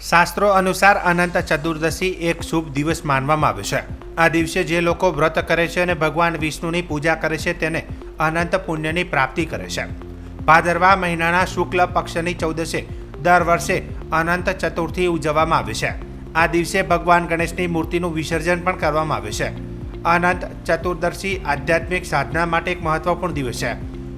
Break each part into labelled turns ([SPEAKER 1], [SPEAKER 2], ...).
[SPEAKER 1] શાસ્ત્રો અનુસાર અનંત ચતુર્દશી એક શુભ દિવસ માનવામાં આવે છે। આ દિવસે જે લોકો વ્રત કરે છે અને ભગવાન વિષ્ણુની પૂજા કરે છે તેને અનંત પુણ્યની પ્રાપ્તિ કરે છે। ભાદરવા મહિનાના શુક્લ પક્ષની ચૌદસે દર વર્ષે અનંત ચતુર્થી ઉજવવામાં આવે છે। આ દિવસે ભગવાન ગણેશની મૂર્તિનું વિસર્જન પણ કરવામાં આવે છે। અનંત ચતુર્દશી આધ્યાત્મિક સાધના માટે એક મહત્વપૂર્ણ દિવસ છે।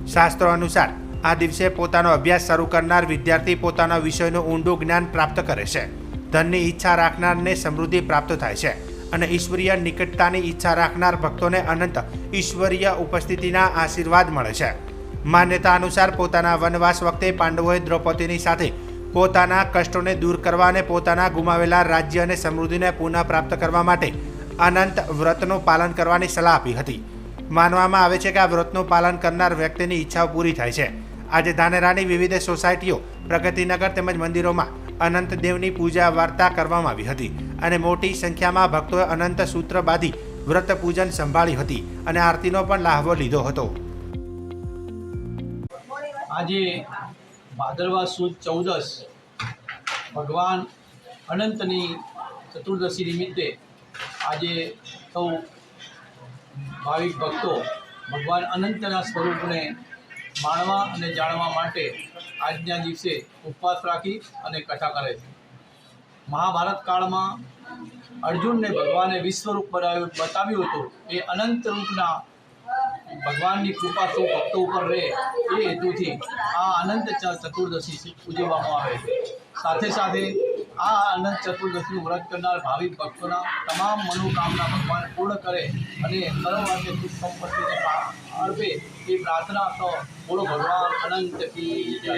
[SPEAKER 1] શાસ્ત્રો અનુસાર આ દિવસે પોતાનો અભ્યાસ શરૂ કરનાર વિદ્યાર્થી પોતાના વિષયનું ઊંડું જ્ઞાન પ્રાપ્ત કરે છે। ધનની ઈચ્છા રાખનારને સમૃદ્ધિ પ્રાપ્ત થાય છે અને ઈશ્વરીય નિકટતાની ઈચ્છા રાખનાર ભક્તોને અનંત ઈશ્વરીય ઉપસ્થિતિના આશીર્વાદ મળે છે। માન્યતા અનુસાર પોતાના વનવાસ વખતે પાંડવોએ દ્રૌપદીની સાથે પોતાના કષ્ટોને દૂર કરવા અને પોતાના ગુમાવેલા રાજ્ય અને સમૃદ્ધિને પુનઃ પ્રાપ્ત કરવા માટે અનંત વ્રતનું પાલન કરવાની સલાહ આપી હતી। માનવામાં આવે છે કે આ વ્રતનું પાલન કરનાર વ્યક્તિની ઈચ્છાઓ પૂરી થાય છે। આજે ધાનેરાની વિવિધ સોસાયટીઓ, પ્રગતિનગર તેમજ મંદિરોમાં અનંત દેવની પૂજા વાર્તા કરવામાં આવી હતી અને મોટી સંખ્યામાં ભક્તોએ અનંત સૂત્ર બાંધી વ્રત પૂજન સંભાળી હતી અને આરતીનો પણ લાહવો લીધો હતો।
[SPEAKER 2] આજે ભાદરવા સુદ 14 ભગવાન અનંતની ચતુર્દશી નિમિત્તે આજે સૌ ભાવિક ભક્તો ભગવાન અનંતના સ્વરૂપને માણવા અને જાણવા માટે આજના દિવસે ઉપવાસ રાખી અને કથા કરે છે। મહાભારત કાળમાં અર્જુનને ભગવાને વિશ્વરૂપ બતાવ્યું હતું। એ અનંત રૂપના ભગવાનની કૃપા સૌ ભક્તો ઉપર રહે એ હેતુથી આ અનંત ચતુર્દશી ઉજવવામાં આવે છે। સાથે સાથે આ અનંત ચતુર્દશીનું વ્રત કરનાર ભાવિક ભક્તોના તમામ મનોકામના ભગવાન પૂર્ણ કરે અને સર્વાર્થે સુખ સંપત્તિને અર્પે એ પ્રાર્થના તો બોલો ભગવાન અનંત કી જય।